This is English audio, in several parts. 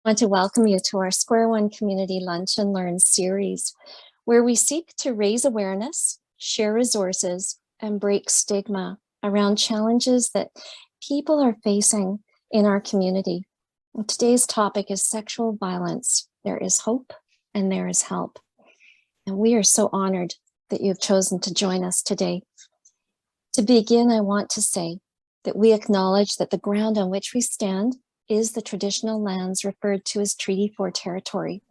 I want to welcome you to our Square One Community Lunch and Learn series, where we seek to raise awareness, share resources, and break stigma around challenges that people are facing in our community. And today's topic is sexual violence. There is hope and there is help. And we are so honored that you've chosen to join us today. To begin, I want to say that we acknowledge that the ground on which we stand is the traditional lands referred to as Treaty 4 territory,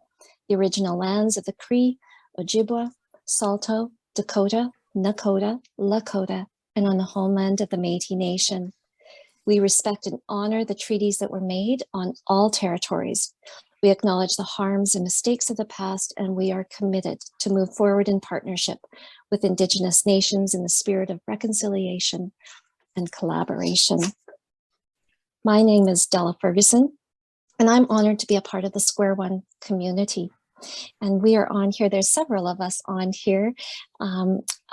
the original lands of the Cree, Ojibwa, Saulteaux, Dakota, Nakota, Lakota, and on the homeland of the Métis Nation. We respect and honor the treaties that were made on all territories. We acknowledge the harms and mistakes of the past, and we are committed to move forward in partnership with Indigenous nations in the spirit of reconciliation and collaboration. My name is Della Ferguson, and I'm honored to be a part of the Square One community. And we are on here. There's several of us on here.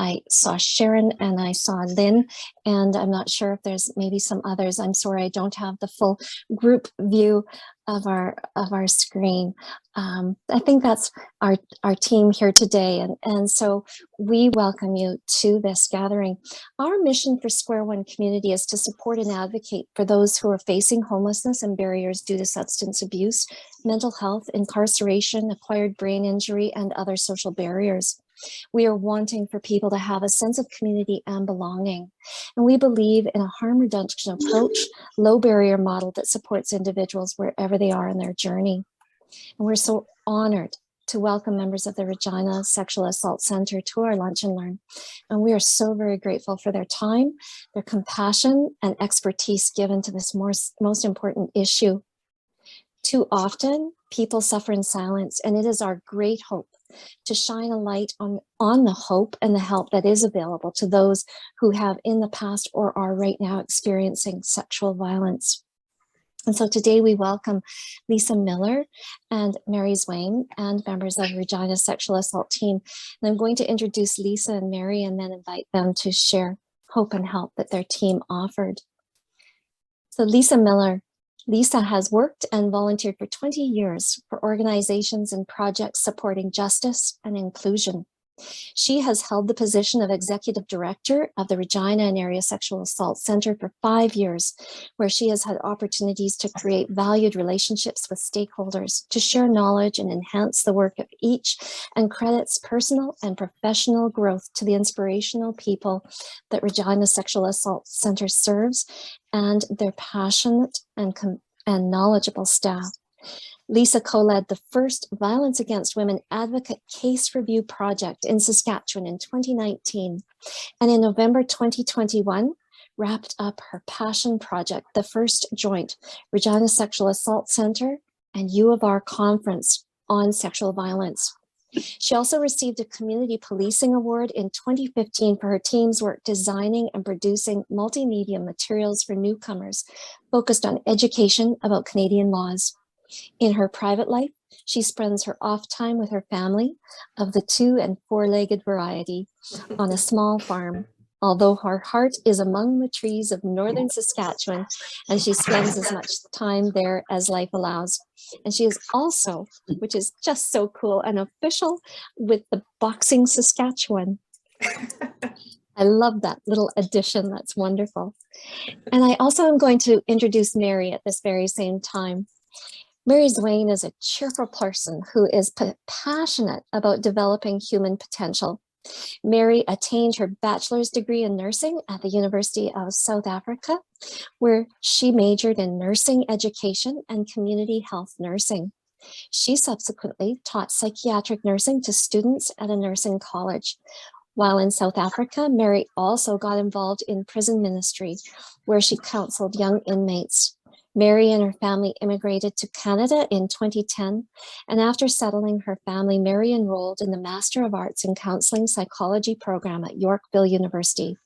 I saw Sharon and I saw Lynn, and I'm not sure if there's maybe some others. I'm sorry, I don't have the full group view of our screen. I think that's our team here today. And so we welcome you to this gathering. Our mission for Square One Community is to support and advocate for those who are facing homelessness and barriers due to substance abuse, mental health, incarceration, acquired brain injury, and other social barriers. We are wanting for people to have a sense of community and belonging. And we believe in a harm reduction approach, low barrier model that supports individuals wherever they are in their journey. And we're so honored to welcome members of the Regina Sexual Assault Center to our Lunch and Learn. And we are so very grateful for their time, their compassion, and expertise given to this most important issue. Too often, people suffer in silence, and it is our great hope to shine a light on the hope and the help that is available to those who have in the past or are right now experiencing sexual violence. And so today we welcome Lisa Miller and Mary Zwane and members of Regina's sexual assault team. And I'm going to introduce Lisa and Mary and then invite them to share hope and help that their team offered. So Lisa Miller. Lisa has worked and volunteered for 20 years for organizations and projects supporting justice and inclusion. She has held the position of Executive Director of the Regina and Area Sexual Assault Center for 5 years, where she has had opportunities to create valued relationships with stakeholders, to share knowledge and enhance the work of each, and credits personal and professional growth to the inspirational people that Regina Sexual Assault Center serves and their passionate and knowledgeable staff. Lisa co-led the first Violence Against Women Advocate Case Review Project in Saskatchewan in 2019. And in November 2021, wrapped up her passion project, the first joint Regina Sexual Assault Center and U of R conference on sexual violence. She also received a Community Policing Award in 2015 for her team's work designing and producing multimedia materials for newcomers focused on education about Canadian laws. In her private life, she spends her off time with her family of the 2- and 4-legged variety on a small farm, although her heart is among the trees of northern Saskatchewan, and she spends as much time there as life allows. And she is also, which is just so cool, an official with the Boxing Saskatchewan. I love that little addition. That's wonderful. And I also am going to introduce Mary at this very same time. Mary Zwane is a cheerful person who is passionate about developing human potential. Mary attained her bachelor's degree in nursing at the University of South Africa, where she majored in nursing education and community health nursing. She subsequently taught psychiatric nursing to students at a nursing college. While in South Africa, Mary also got involved in prison ministry, where she counseled young inmates. Mary and her family immigrated to Canada in 2010, and after settling her family, Mary enrolled in the Master of Arts in Counseling Psychology program at Yorkville University.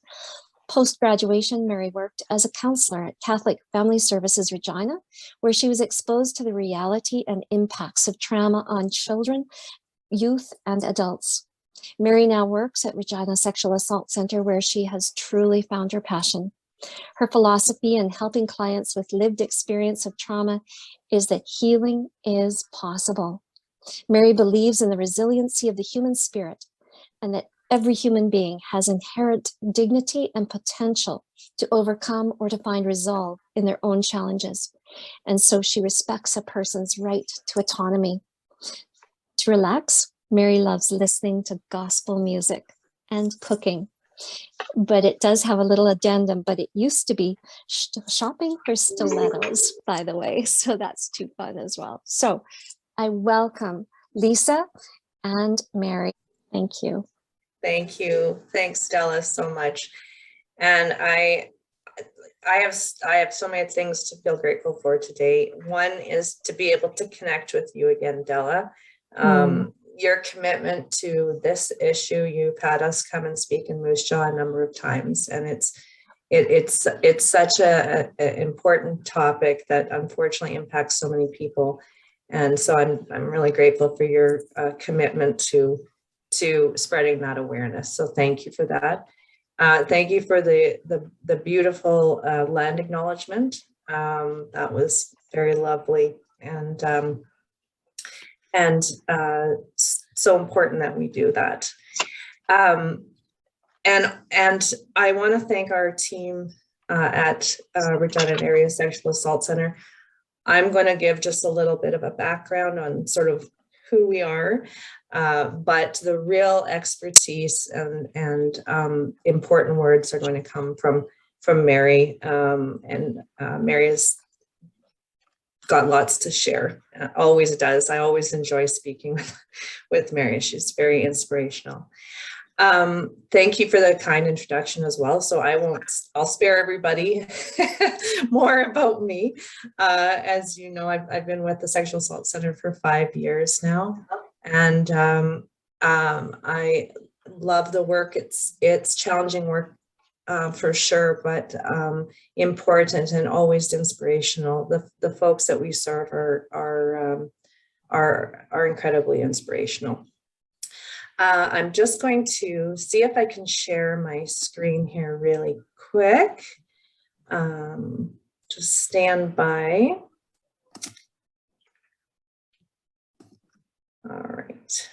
Post-graduation, Mary worked as a counselor at Catholic Family Services Regina, where she was exposed to the reality and impacts of trauma on children, youth, and adults. Mary now works at Regina Sexual Assault Center, where she has truly found her passion. Her philosophy in helping clients with lived experience of trauma is that healing is possible. Mary believes in the resiliency of the human spirit and that every human being has inherent dignity and potential to overcome or to find resolve in their own challenges. And so she respects a person's right to autonomy. To relax, Mary loves listening to gospel music and cooking. But it does have a little addendum, but it used to be shopping for stilettos, by the way. So that's too fun as well. So I welcome Lisa and Mary. Thank you. Thank you. Thanks, Stella, so much. And I have so many things to feel grateful for today. One is to be able to connect with you again, Della. Your commitment to this issue, you've had us come and speak in Moose Jaw a number of times, and it's such an important topic that unfortunately impacts so many people. And so I'm really grateful for your commitment to spreading that awareness. So thank you for that. Thank you for the beautiful land acknowledgement. That was very lovely and so important that we do that. And I want to thank our team at Regina Area Sexual Assault Center. I'm going to give just a little bit of a background on sort of who we are, but the real expertise and important words are going to come from Mary, and Mary has got lots to share. Always does. I always enjoy speaking with Mary. She's very inspirational. Thank you for the kind introduction as well. So I'll spare everybody more about me. As you know, I've been with the Sexual Assault Center for 5 years now. And I love the work. It's challenging work for sure, but important and always inspirational. The folks that we serve are incredibly inspirational. I'm just going to see if I can share my screen here really quick. Just stand by. All right.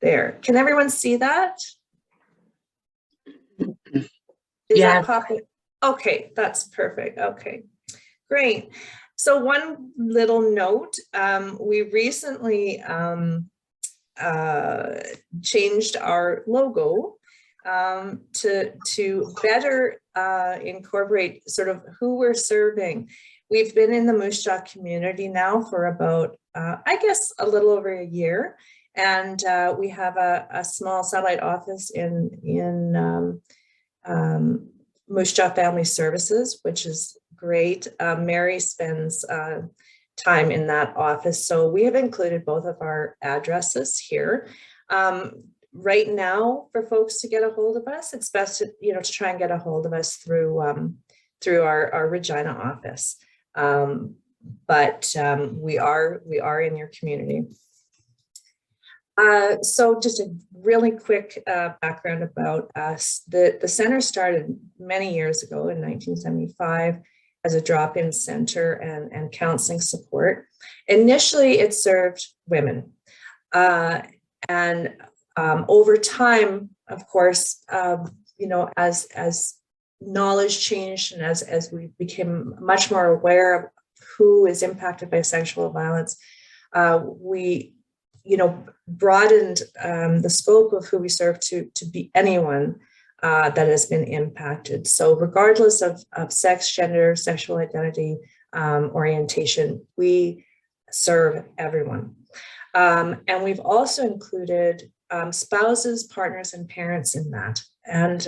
There. Can everyone see that? Is that popping? Okay, that's perfect. Okay, great. So one little note, we recently changed our logo to better incorporate sort of who we're serving. We've been in the Moose Jaw community now for about, I guess, a little over a year. And we have a small satellite office in Moose Jaw Family Services, which is great. Mary spends time in that office. So we have included both of our addresses here. Right now, for folks to get a hold of us, it's best to try and get a hold of us through our Regina office. But we are in your community. So just a really quick background about us. The center started many years ago in 1975 as a drop-in center and counseling support. Initially, it served women. And over time, of course, as knowledge changed and as we became much more aware of who is impacted by sexual violence, we broadened the scope of who we serve to be anyone that has been impacted. So regardless of sex, gender, sexual identity, orientation, we serve everyone. And we've also included spouses, partners, and parents in that. And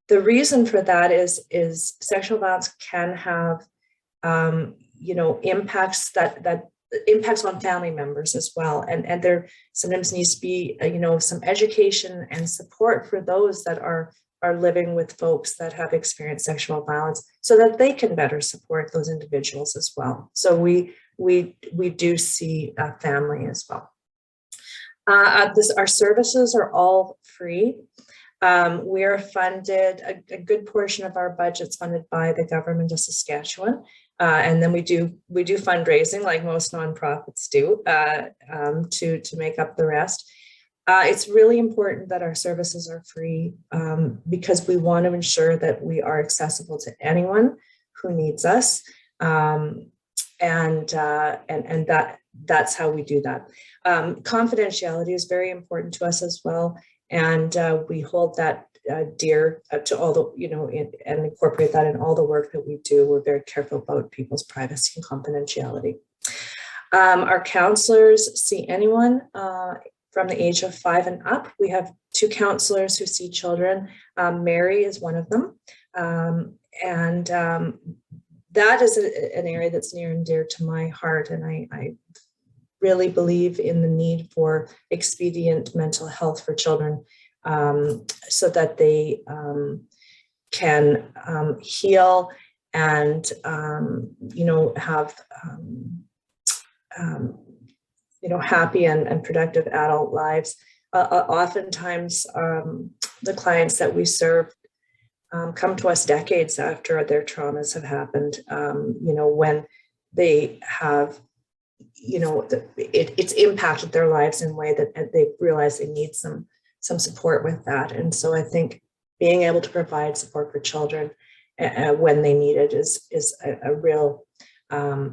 the reason for that is sexual violence can have impacts that impacts on family members as well, and there sometimes needs to be some education and support for those that are living with folks that have experienced sexual violence, so that they can better support those individuals as well. So we do see family as well. Our services are all free. We are funded, a good portion of our budget's funded by the government of Saskatchewan. And then we do fundraising like most nonprofits do to make up the rest. It's really important that our services are free because we want to ensure that we are accessible to anyone who needs us. And that's how we do that. Confidentiality is very important to us as well. And we hold that dear to all the, and incorporate that in all the work that we do. We're very careful about people's privacy and confidentiality. Our counselors see anyone from the age of 5 and up. We have 2 counselors who see children. Mary is one of them. That is an area that's near and dear to my heart. And I really believe in the need for expedient mental health for children so that they can heal and, have, happy and productive adult lives. Oftentimes, the clients that we serve come to us decades after their traumas have happened, when they have, it's impacted their lives in a way that they realize they need some support with that. And so I think being able to provide support for children when they need it is a real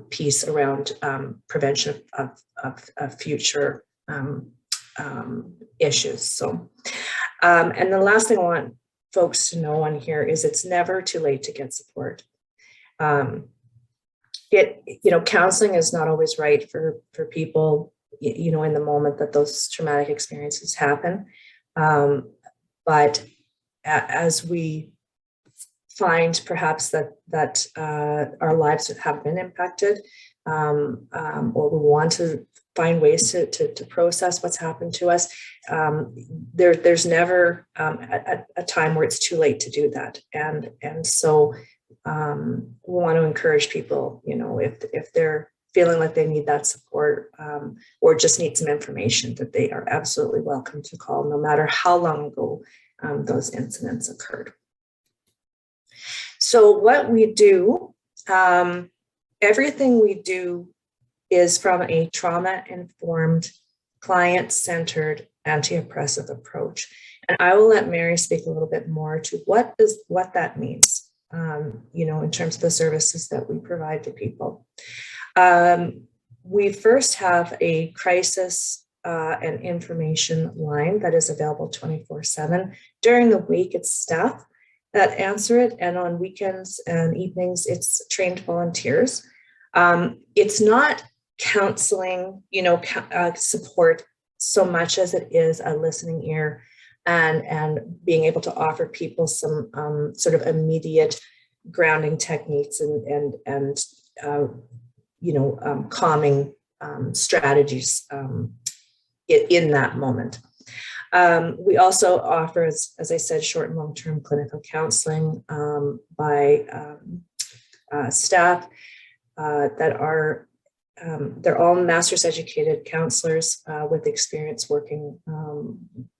piece around prevention of future issues. So, and the last thing I want folks to know on here is it's never too late to get support. Counseling is not always right for people, in the moment that those traumatic experiences happen. But as we find perhaps that our lives have been impacted, or we want to find ways to process what's happened to us, there's never a time where it's too late to do that. And so we want to encourage people, if they're feeling like they need that support or just need some information, that they are absolutely welcome to call, no matter how long ago those incidents occurred. So what we do, everything we do is from a trauma-informed, client-centered, anti-oppressive approach. And I will let Mary speak a little bit more to what that means, in terms of the services that we provide to people. We first have a crisis and information line that is available 24/7. During the week, it's staff that answer it, and on weekends and evenings, it's trained volunteers. It's not counseling, support so much as it is a listening ear and being able to offer people some sort of immediate grounding techniques and calming strategies in that moment. We also offer, as I said, short and long-term clinical counseling by staff that are, they're all master's educated counselors with experience working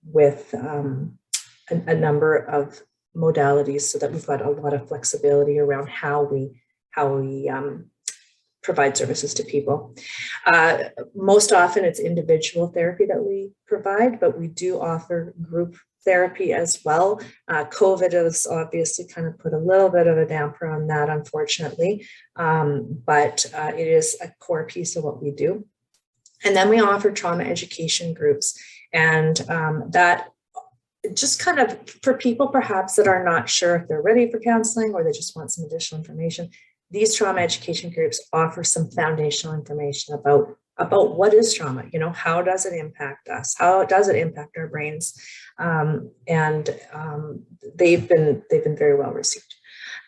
with a number of modalities, so that we've got a lot of flexibility around how we provide services to people. Most often it's individual therapy that we provide, but we do offer group therapy as well. COVID has obviously kind of put a little bit of a damper on that, unfortunately, but it is a core piece of what we do. And then we offer trauma education groups, and that just kind of for people perhaps that are not sure if they're ready for counseling or they just want some additional information. These trauma education groups offer some foundational information about what is trauma, how does it impact us? How does it impact our brains? They've been very well received.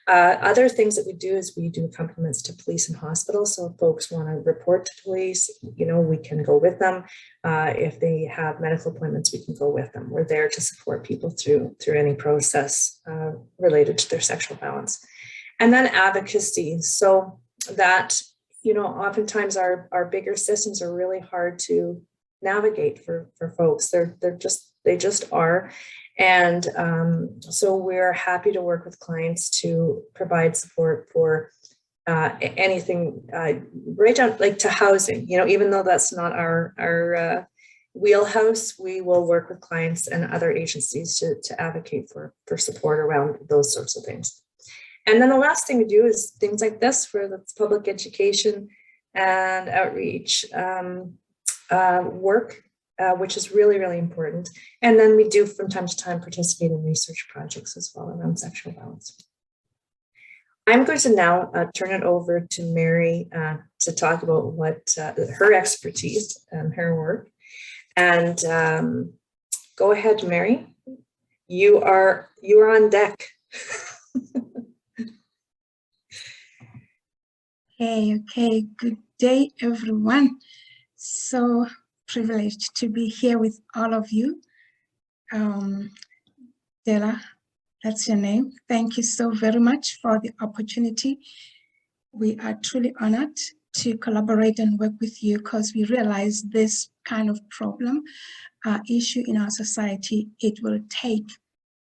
Other things that we do is we do accompaniments to police and hospitals. So if folks want to report to police, we can go with them. If they have medical appointments, we can go with them. We're there to support people through any process related to their sexual balance. And then advocacy. So that, oftentimes our bigger systems are really hard to navigate for folks. They just are. And so we're happy to work with clients to provide support for anything right down like to housing. Even though that's not our wheelhouse, we will work with clients and other agencies to advocate for support around those sorts of things. And then the last thing we do is things like this, where that's public education and outreach work, which is really, really important. And then we do from time to time participate in research projects as well around sexual violence. I'm going to now turn it over to Mary to talk about what her expertise and her work. And go ahead, Mary. You are on deck. Okay. Good day, everyone. So privileged to be here with all of you. Della, that's your name. Thank you so very much for the opportunity. We are truly honored to collaborate and work with you because we realize this kind of problem, issue in our society, it will take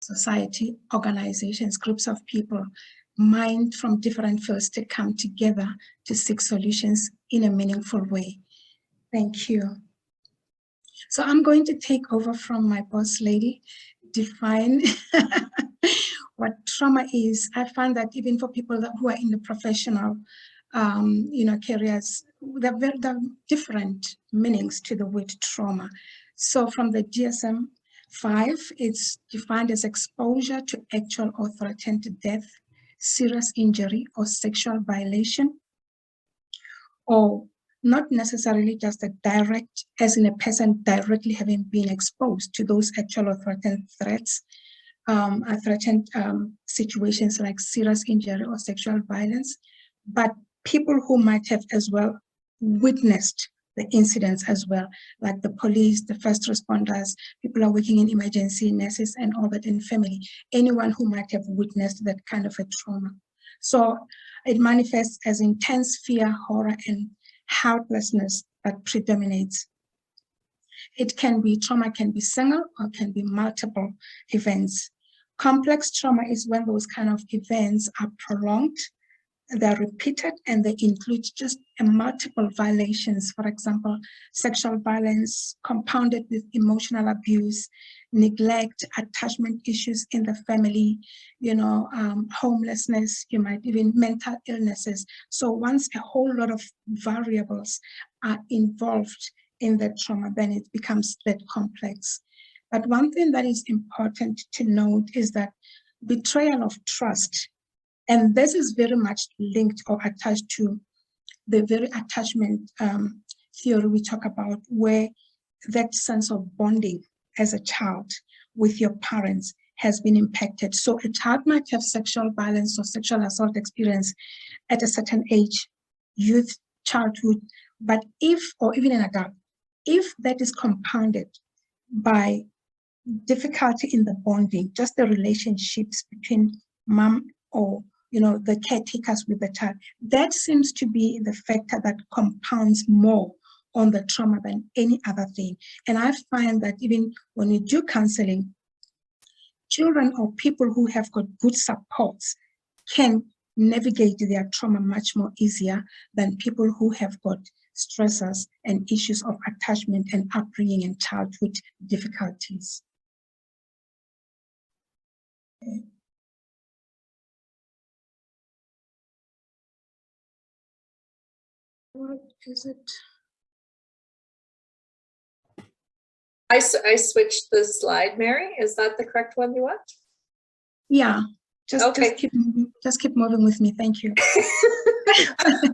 society, organizations, groups of people, mind from different fields to come together to seek solutions in a meaningful way. Thank you. So I'm going to take over from my boss lady, define what trauma is. I find that even for people who are in the professional careers, there are different meanings to the word trauma. So from the DSM-5, it's defined as exposure to actual or threatened death, serious injury, or sexual violation, or not necessarily just a direct, as in a person directly having been exposed to those actual or threatened threats, threatened situations like serious injury or sexual violence, but people who might have as well witnessed the incidents as well, like the police, the first responders, people are working in emergency, nurses, and all that in family, anyone who might have witnessed that kind of a trauma. So it manifests as intense fear, horror, and helplessness that predominates. Trauma can be single or can be multiple events. Complex trauma is when those kind of events are prolonged, they're repeated, and they include just multiple violations. For example, sexual violence compounded with emotional abuse, neglect, attachment issues in the family, homelessness, you might even mental illnesses. So once a whole lot of variables are involved in the trauma, then it becomes that complex. But one thing that is important to note is that betrayal of trust, and this is very much linked or attached to the very attachment theory we talk about, where that sense of bonding as a child with your parents has been impacted. So a child might have sexual violence or sexual assault experience at a certain age, youth, childhood, but or even an adult, if that is compounded by difficulty in the bonding, just the relationships between mom or the caretakers with the child, that seems to be the factor that compounds more on the trauma than any other thing. And I find that even when we do counseling, children or people who have got good supports can navigate their trauma much more easier than people who have got stressors and issues of attachment and upbringing and childhood difficulties. Okay. What is it? I switched the slide, Mary. Is that the correct one you want? Yeah, okay. just keep moving with me. Thank you.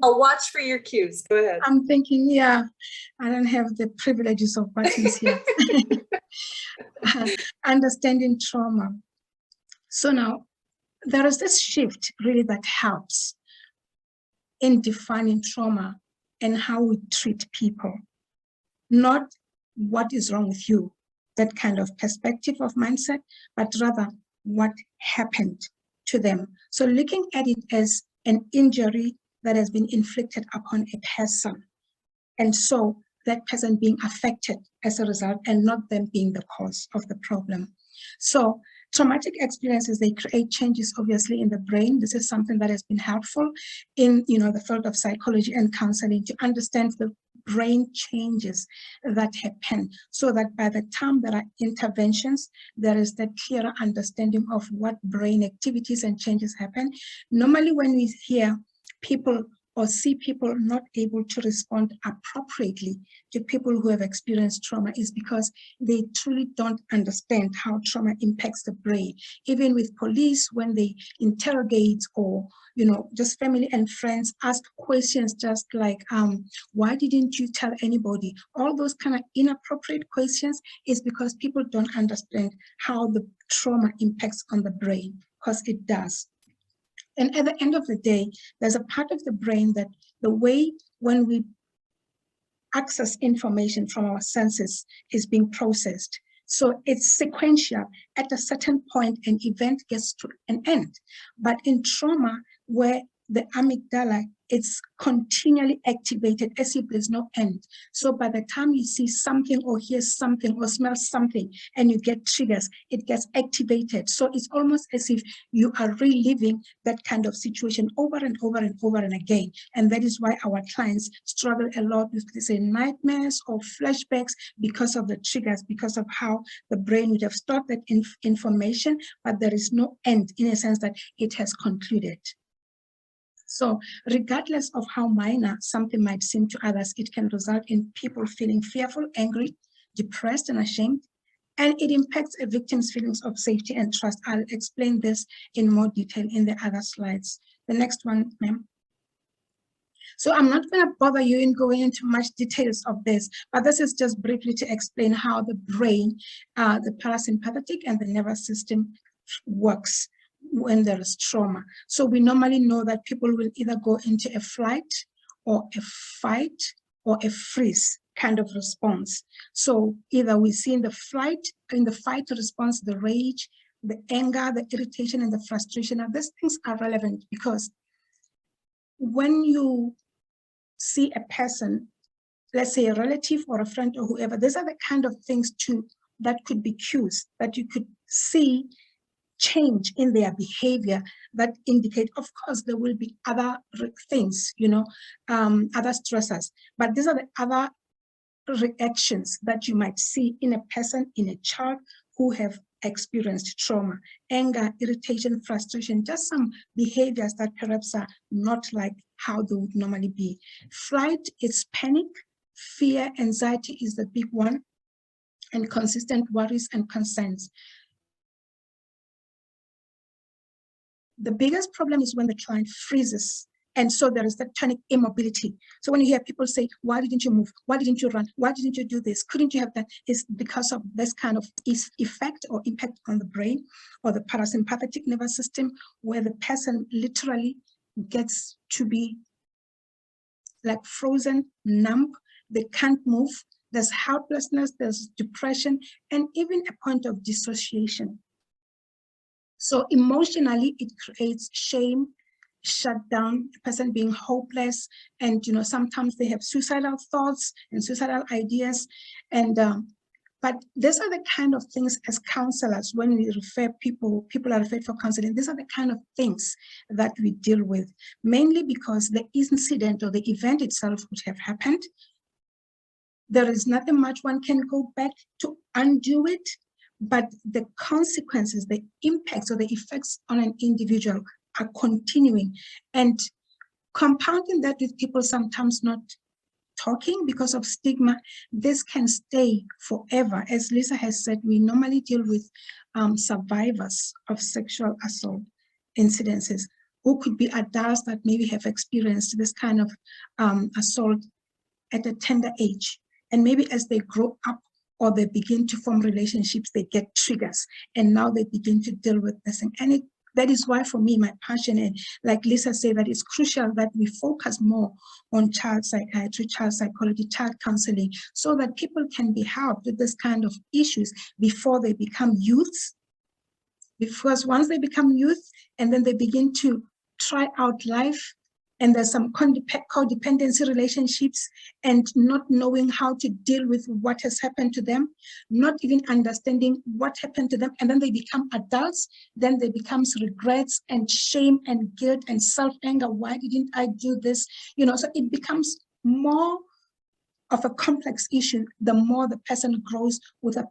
I'll watch for your cues. Go ahead. I'm thinking, yeah, I don't have the privileges of buttons here. Understanding trauma. So now there is this shift really that helps in defining trauma and how we treat people, not what is wrong with you, that kind of perspective of mindset, but rather what happened to them. So looking at it as an injury that has been inflicted upon a person, and so that person being affected as a result and not them being the cause of the problem. So traumatic experiences, they create changes obviously in the brain. This is something that has been helpful in the field of psychology and counseling to understand the brain changes that happen, so that by the time there are interventions, there is that clearer understanding of what brain activities and changes happen. Normally when we hear people or see people not able to respond appropriately to people who have experienced trauma is because they truly don't understand how trauma impacts the brain. Even with police, when they interrogate or, just family and friends ask questions just like, why didn't you tell anybody? All those kind of inappropriate questions is because people don't understand how the trauma impacts on the brain, because it does. And at the end of the day, there's a part of the brain that the way when we access information from our senses is being processed. So it's sequential. At a certain point, an event gets to an end. But in trauma, where the amygdala, it's continually activated as if there's no end. So by the time you see something or hear something or smell something and you get triggers, it gets activated. So it's almost as if you are reliving that kind of situation over and over and over and again. And that is why our clients struggle a lot with, say, nightmares or flashbacks because of the triggers, because of how the brain would have stored that information, but there is no end in a sense that it has concluded. So regardless of how minor something might seem to others, it can result in people feeling fearful, angry, depressed, and ashamed. And it impacts a victim's feelings of safety and trust. I'll explain this in more detail in the other slides. The next one, ma'am. So I'm not going to bother you in going into much details of this, but this is just briefly to explain how the brain, the parasympathetic and the nervous system works when there is trauma. So we normally know that people will either go into a flight or a fight or a freeze kind of response. So either we see in the fight response, the rage, the anger, the irritation, and the frustration. Now these things are relevant because when you see a person, let's say a relative or a friend or whoever, these are the kind of things too that could be cues that you could see change in their behavior that indicate, of course, there will be other things, other stressors, but these are the other reactions that you might see in a person, in a child who have experienced trauma: anger, irritation, frustration, just some behaviors that perhaps are not like how they would normally be. Flight is panic, fear, anxiety is the big one, and consistent worries and concerns. The biggest problem is when the client freezes. And so there is that tonic immobility. So when you hear people say, why didn't you move? Why didn't you run? Why didn't you do this? Couldn't you have that? It's because of this kind of effect or impact on the brain or the parasympathetic nervous system, where the person literally gets to be like frozen, numb. They can't move. There's helplessness, there's depression, and even a point of dissociation. So emotionally, it creates shame, shutdown, a person being hopeless, and sometimes they have suicidal thoughts and suicidal ideas. And but these are the kind of things as counselors, when we refer people are referred for counseling, these are the kind of things that we deal with, mainly because the incident or the event itself would have happened. There is nothing much one can go back to undo it, but the consequences, the impacts or the effects on an individual are continuing. And compounding that with people sometimes not talking because of stigma, this can stay forever. As Lisa has said, we normally deal with survivors of sexual assault incidences who could be adults that maybe have experienced this kind of assault at a tender age. And maybe as they grow up or they begin to form relationships, they get triggers, and now they begin to deal with this. And that is why, for me, my passion, and like Lisa said, that it's crucial that we focus more on child psychiatry, child psychology, child counseling, so that people can be helped with this kind of issues before they become youths. Because once they become youth and then they begin to try out life, and there's some codependency relationships, and not knowing how to deal with what has happened to them, not even understanding what happened to them, and then they become adults, then there becomes regrets and shame and guilt and self-anger. Why didn't I do this? So it becomes more of a complex issue the more the person grows with an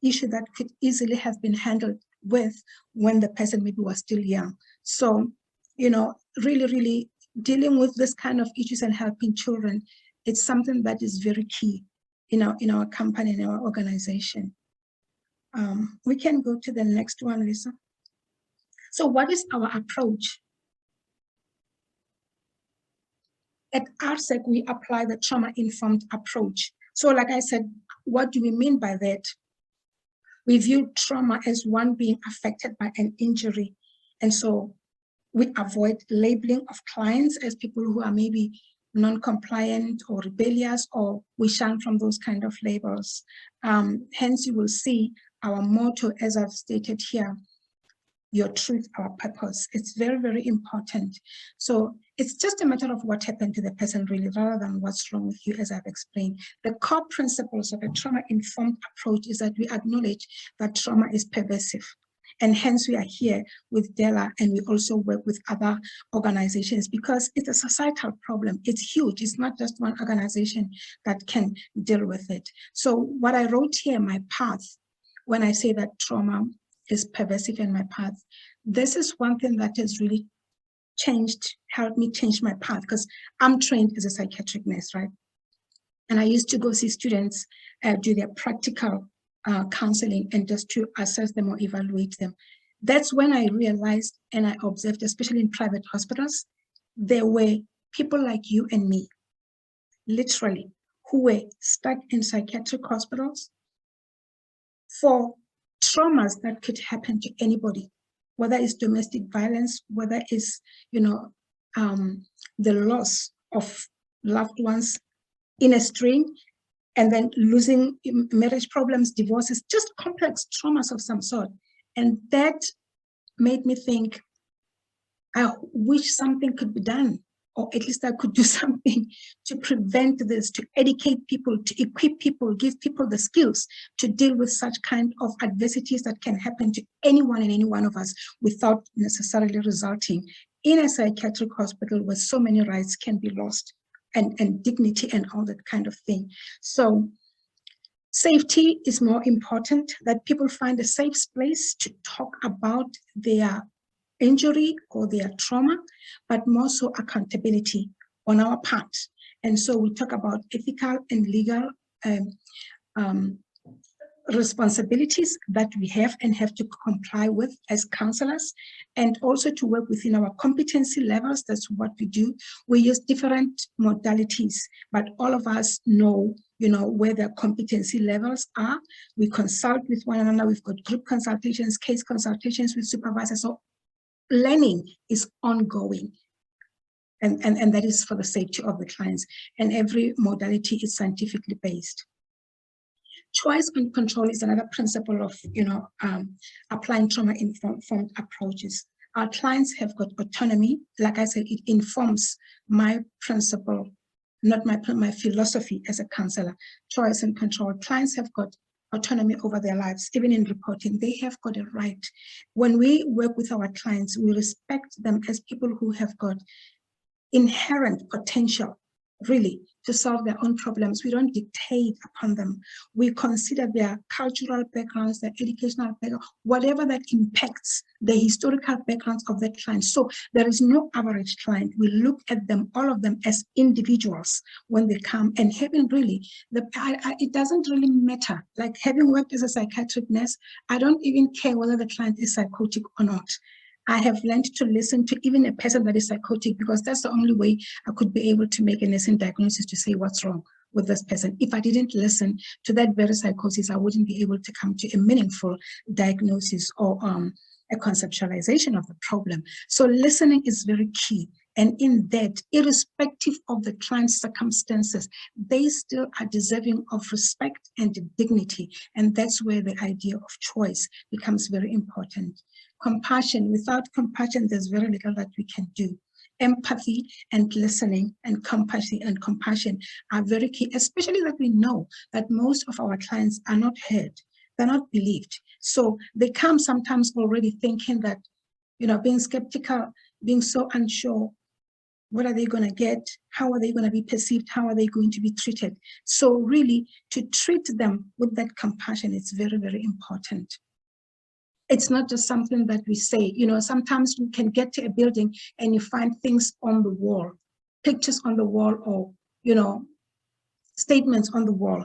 issue that could easily have been handled with when the person maybe was still young. So, really, really dealing with this kind of issues and helping children, it's something that is very key in our company, in our organization. We can go to the next one, Lisa. So what is our approach? At RSEC, we apply the trauma-informed approach. So like I said, what do we mean by that? We view trauma as one being affected by an injury. And so we avoid labeling of clients as people who are maybe non-compliant or rebellious, or we shun from those kind of labels. Hence, you will see our motto, as I've stated here, your truth, our purpose. It's very, very important. So it's just a matter of what happened to the person really, rather than what's wrong with you, as I've explained. The core principles of a trauma-informed approach is that we acknowledge that trauma is pervasive. And hence we are here with Della, and we also work with other organizations because it's a societal problem. It's huge. It's not just one organization that can deal with it. So what I wrote here, my path, when I say that trauma is pervasive in my path, this is one thing that has really helped me change my path, because I'm trained as a psychiatric nurse, right? And I used to go see students do their practical counseling and just to assess them or evaluate them. That's when I realized, and I observed, especially in private hospitals, there were people like you and me, literally, who were stuck in psychiatric hospitals for traumas that could happen to anybody, whether it's domestic violence, whether it's, the loss of loved ones in a string, and then losing marriage problems, divorces, just complex traumas of some sort. And that made me think, I wish something could be done, or at least I could do something to prevent this, to educate people, to equip people, give people the skills to deal with such kind of adversities that can happen to anyone and any one of us without necessarily resulting in a psychiatric hospital where so many rights can be lost. And dignity and all that kind of thing. So safety is more important, that people find a safe place to talk about their injury or their trauma, but more so accountability on our part. And so we talk about ethical and legal responsibilities that we have and have to comply with as counselors, and also to work within our competency levels. That's what we do. We use different modalities, but all of us know, where their competency levels are. We consult with one another. We've got group consultations, case consultations with supervisors. So learning is ongoing. And that is for the safety of the clients. And every modality is scientifically based. Choice and control is another principle of, applying trauma-informed approaches. Our clients have got autonomy. Like I said, it informs my principle, not my philosophy as a counselor. Choice and control. Clients have got autonomy over their lives, even in reporting. They have got a right. When we work with our clients, we respect them as people who have got inherent potential, really, to solve their own problems. We don't dictate upon them. We consider their cultural backgrounds, their educational background, whatever that impacts the historical backgrounds of the client. So there is no average client. We look at them, all of them, as individuals when they come, and having really, it doesn't really matter. Like having worked as a psychiatric nurse, I don't even care whether the client is psychotic or not. I have learned to listen to even a person that is psychotic, because that's the only way I could be able to make a nursing diagnosis to say what's wrong with this person. If I didn't listen to that very psychosis, I wouldn't be able to come to a meaningful diagnosis or a conceptualization of the problem. So listening is very key. And in that, irrespective of the client's circumstances, they still are deserving of respect and dignity. And that's where the idea of choice becomes very important. Compassion. Without compassion, there's very little that we can do. empathy and listening and compassion are very key, especially that we know that most of our clients are not heard, they're not believed. So they come sometimes already thinking that, being skeptical, being so unsure, what are they going to get? How are they going to be perceived? How are they going to be treated? So really, to treat them with that compassion is very, very important. It's not just something that we say. Sometimes we can get to a building and you find things on the wall, pictures on the wall, or, statements on the wall.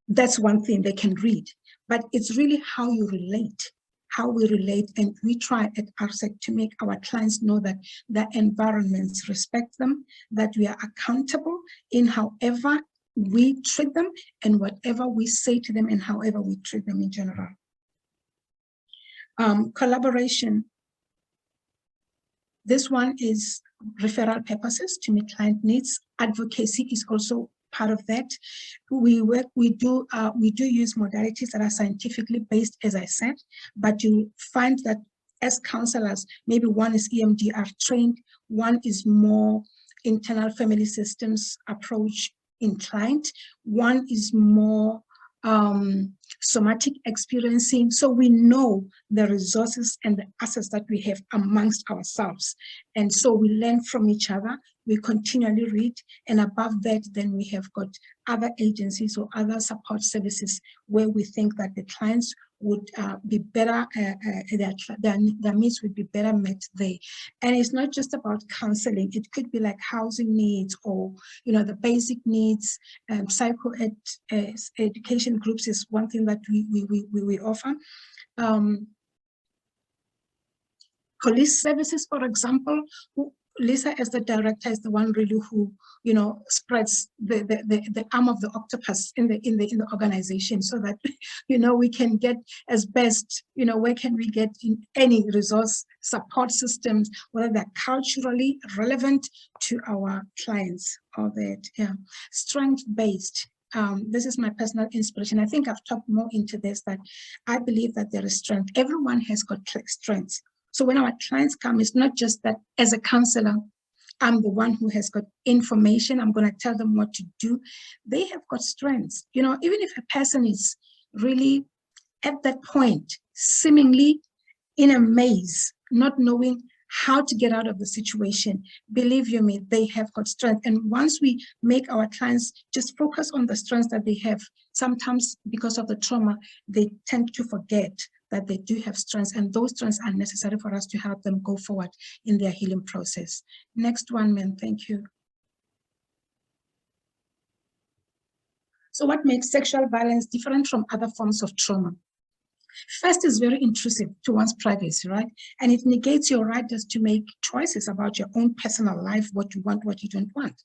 That's one thing they can read, but it's really how you relate, how we relate. And we try at ARSEC to make our clients know that the environments respect them, that we are accountable in however we treat them and whatever we say to them and however we treat them in general. Collaboration. This one is referral purposes to meet client needs. Advocacy is also part of that. We do use modalities that are scientifically based, as I said, but you find that as counselors, maybe one is EMDR trained, one is more internal family systems approach inclined, one is more somatic experiencing. So we know the resources and the assets that we have amongst ourselves. And so we learn from each other, we continually read, and above that, then we have got other agencies or other support services where we think that the clients would be better, their needs would be better met there. And it's not just about counseling, it could be like housing needs or, the basic needs. Psycho education groups is one thing that we offer. Police services, for example, Lisa as the director is the one really who, spreads the arm of the octopus in the organization, so that, we can get as best, where can we get in any resource support systems, whether they're culturally relevant to our clients or that, strength-based. This is my personal inspiration. I think I've talked more into this, that I believe that there is strength. Everyone has got strengths. So when our clients come, it's not just that as a counselor, I'm the one who has got information, I'm going to tell them what to do. They have got strengths. Even if a person is really at that point, seemingly in a maze, not knowing how to get out of the situation, believe you me, they have got strength. And once we make our clients just focus on the strengths that they have, sometimes because of the trauma, they tend to forget that they do have strengths, and those strengths are necessary for us to help them go forward in their healing process. Next one, ma'am, thank you. So what makes sexual violence different from other forms of trauma? First, is very intrusive to one's privacy, right? And it negates your right just to make choices about your own personal life, what you want, what you don't want.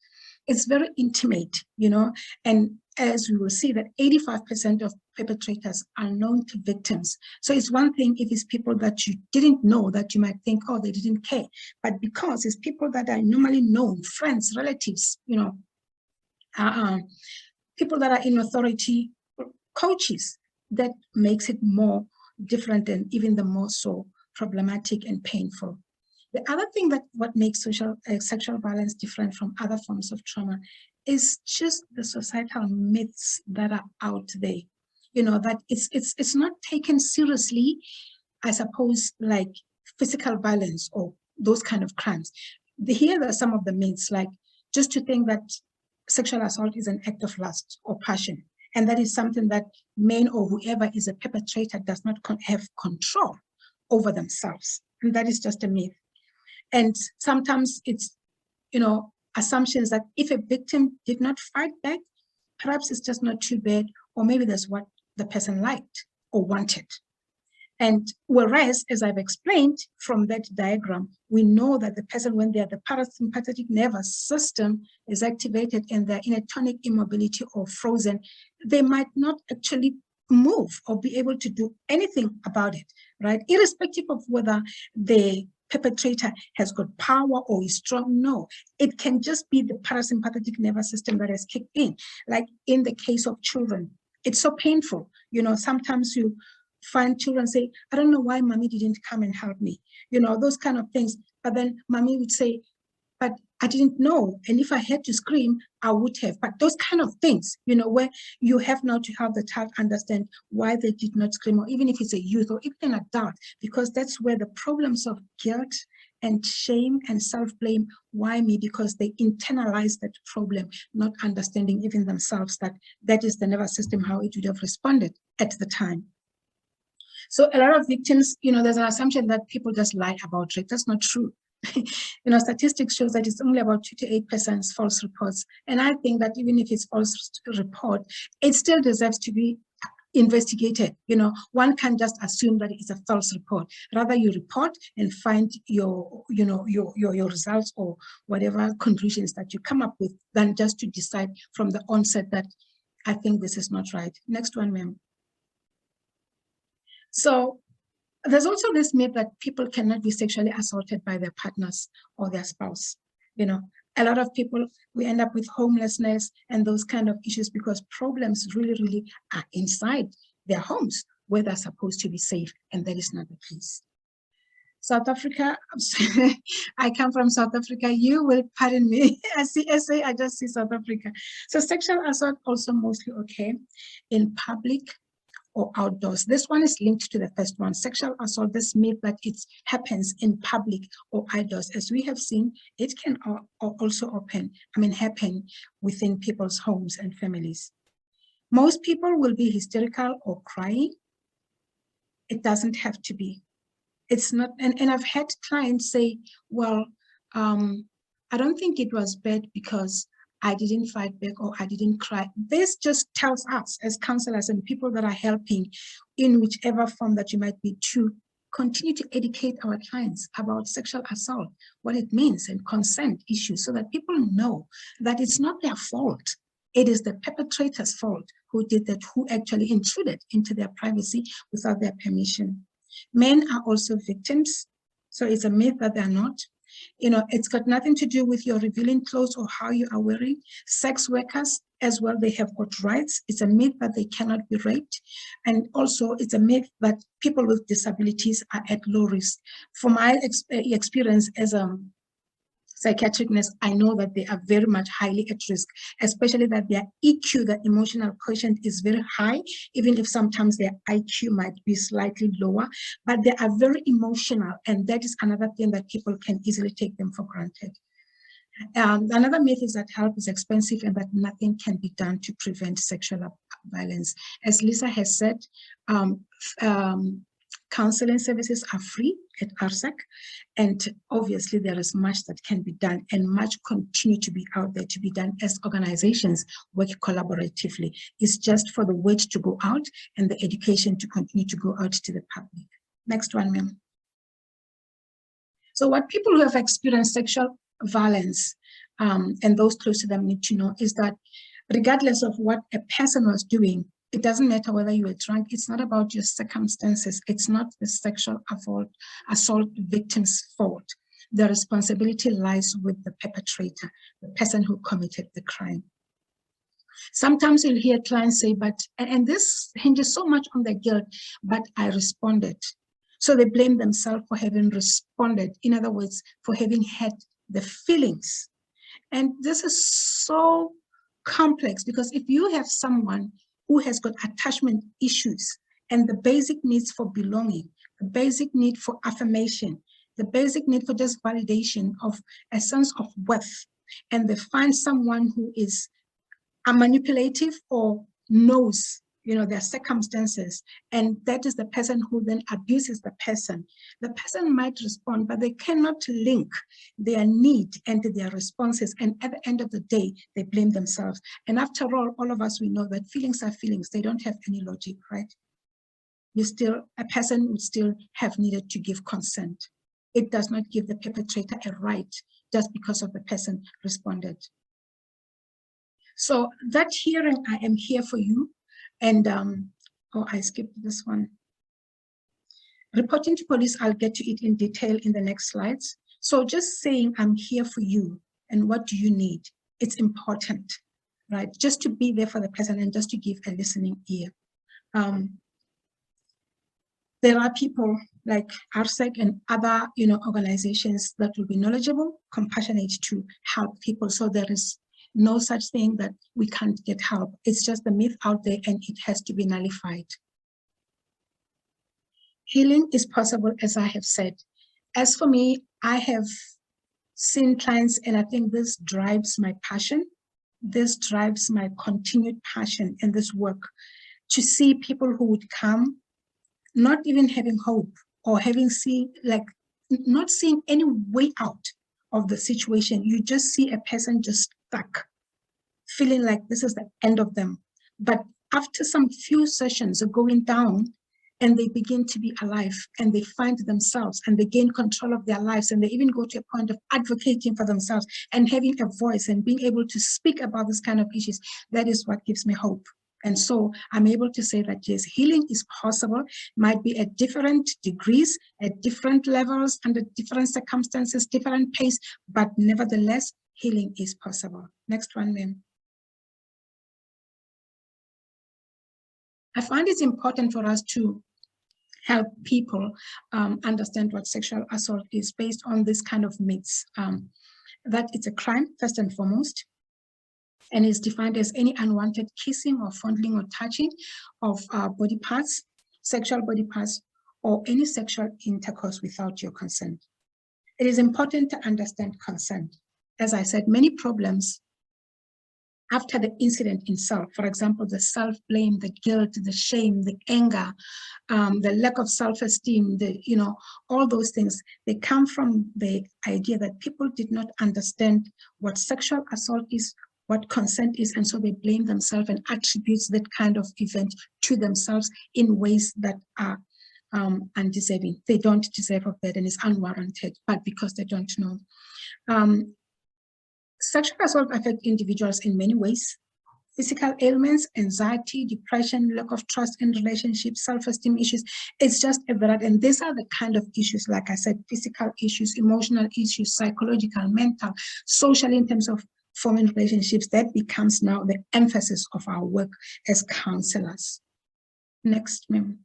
It's very intimate, and as we will see that 85% of perpetrators are known to victims. So it's one thing if it's people that you didn't know, that you might think, oh, they didn't care. But because it's people that are normally known, friends, relatives, people that are in authority, coaches, that makes it more different and even the more so problematic and painful. The other thing that what makes sexual violence different from other forms of trauma is just the societal myths that are out there. That it's not taken seriously, I suppose, like physical violence or those kind of crimes. Here are some of the myths, like just to think that sexual assault is an act of lust or passion. And that is something that men or whoever is a perpetrator does not have control over themselves. And that is just a myth. And sometimes it's, assumptions that if a victim did not fight back, perhaps it's just not too bad, or maybe that's what the person liked or wanted. And whereas, as I've explained from that diagram, we know that the person, when they're the parasympathetic nervous system is activated and they're in a tonic immobility or frozen, they might not actually move or be able to do anything about it, right? Irrespective of whether the perpetrator has got power or is strong, no. It can just be the parasympathetic nervous system that has kicked in. Like in the case of children, it's so painful. Sometimes you find children say, I don't know why mommy didn't come and help me, those kind of things. But then mommy would say, but I didn't know. And if I had to scream, I would have. But those kind of things, you know, where you have now to help the child understand why they did not scream, or even if it's a youth or even an adult, because that's where the problems of guilt and shame and self-blame, why me? Because they internalize that problem, not understanding even themselves that that is the nervous system, how it would have responded at the time. So a lot of victims, you know, there's an assumption that people just lie about rape. That's not true. You know, statistics shows that it's only about 2 to 8% false reports. And I think that even if it's false report, it still deserves to be investigated. You know, one can't just assume that it's a false report. Rather, you report and find your, you know, your results or whatever conclusions that you come up with, than just to decide from the onset that I think this is not right. Next one, ma'am. So there's also this myth that people cannot be sexually assaulted by their partners or their spouse. You know, a lot of people, we end up with homelessness and those kind of issues because problems really are inside their homes where they're supposed to be safe, and that is not the case. South Africa, I come from South Africa, you will pardon me. I see SA, I just see South Africa. So sexual assault also mostly okay in public or outdoors. This one is linked to the first one. Sexual assault, this myth that it happens in public or outdoors. As we have seen, it can also happen within people's homes and families. Most people will be hysterical or crying. It doesn't have to be. It's not, and I've had clients say, well, I don't think it was bad because I didn't fight back or I didn't cry. This just tells us as counselors and people that are helping in whichever form that you might be to continue to educate our clients about sexual assault, what it means, and consent issues, so that people know that it's not their fault. It is the perpetrator's fault who did that, who actually intruded into their privacy without their permission. Men are also victims, so it's a myth that they're not. You know, it's got nothing to do with your revealing clothes or how you are wearing. Sex workers as well, they have got rights. It's a myth that they cannot be raped. And also it's a myth that people with disabilities are at low risk. From my experience as a psychiatric nurse, I know that they are very much highly at risk, especially that their EQ, the emotional quotient, is very high, even if sometimes their IQ might be slightly lower, but they are very emotional, and that is another thing that people can easily take them for granted. Another myth is that help is expensive and that nothing can be done to prevent sexual violence. As Lisa has said, counseling services are free at RSAC, and obviously there is much that can be done and much continue to be out there to be done as organizations work collaboratively. It's just for the word to go out and the education to continue to go out to the public. Next one, ma'am. So what people who have experienced sexual violence and those close to them need to know is that regardless of what a person was doing, it doesn't matter whether you were drunk. It's not about your circumstances. It's not the sexual assault victim's fault. The responsibility lies with the perpetrator, the person who committed the crime. Sometimes you'll hear clients say, but, and this hinges so much on their guilt, but I responded. So they blame themselves for having responded. In other words, for having had the feelings. And this is so complex because if you have someone who has got attachment issues and the basic needs for belonging, the basic need for affirmation, the basic need for just validation of a sense of worth, and they find someone who is manipulative or knows, you know, their circumstances, and that is the person who then abuses the person might respond, but they cannot link their need and their responses, and at the end of the day they blame themselves. And after all of us, we know that feelings are feelings. They don't have any logic, right? A person would still have needed to give consent. It does not give the perpetrator a right just because of the person responded. So that hearing, I am here for you. And, oh, I skipped this one. Reporting to police, I'll get to it in detail in the next slides. So just saying I'm here for you and what do you need, it's important, right? Just to be there for the person and just to give a listening ear. There are people like RSEC and other, organizations that will be knowledgeable, compassionate to help people. So there is no such thing that we can't get help. It's just the myth out there and it has to be nullified. Healing is possible, as I have said. As for me, I have seen clients, and I think this drives my passion. This drives my continued passion in this work, to see people who would come, not even having hope or not seeing any way out of the situation. You just see a person just stuck, feeling like this is the end of them. But after some few sessions of going down, and they begin to be alive, and they find themselves, and they gain control of their lives, and they even go to a point of advocating for themselves and having a voice and being able to speak about this kind of issues. That is what gives me hope. And so I'm able to say that yes, healing is possible, might be at different degrees, at different levels, under different circumstances, different pace, but nevertheless, healing is possible. Next one, ma'am. I find it's important for us to help people understand what sexual assault is, based on this kind of myths, that it's a crime, first and foremost, and is defined as any unwanted kissing or fondling or touching of body parts, sexual body parts, or any sexual intercourse without your consent. It is important to understand consent. As I said, many problems after the incident itself, for example, the self-blame, the guilt, the shame, the anger, the lack of self-esteem, all those things, they come from the idea that people did not understand what sexual assault is, what consent is, and so they blame themselves and attribute that kind of event to themselves in ways that are undeserving. They don't deserve of that, and it's unwarranted, but because they don't know. Sexual assault affects individuals in many ways. Physical ailments, anxiety, depression, lack of trust in relationships, self-esteem issues. It's just a variety. And these are the kind of issues, like I said, physical issues, emotional issues, psychological, mental, social, in terms of forming relationships. That becomes now the emphasis of our work as counselors. Next, ma'am.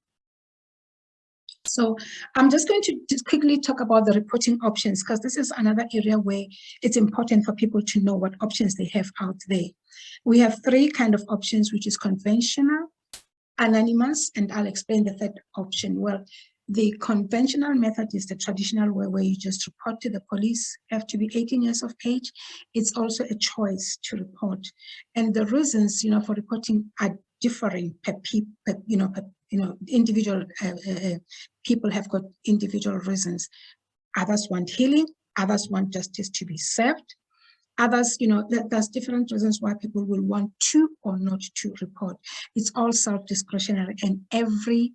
So I'm just going to just quickly talk about the reporting options, because this is another area where it's important for people to know what options they have out there. We have three kind of options, which is conventional, anonymous, and I'll explain the third option. Well, the conventional method is the traditional way, where you just report to the police, have to be 18 years of age. It's also a choice to report. And the reasons, for reporting are differing per individual people have got individual reasons. Others want healing, others want justice to be served. Others, there's different reasons why people will want to or not to report. It's all self-discretionary, and every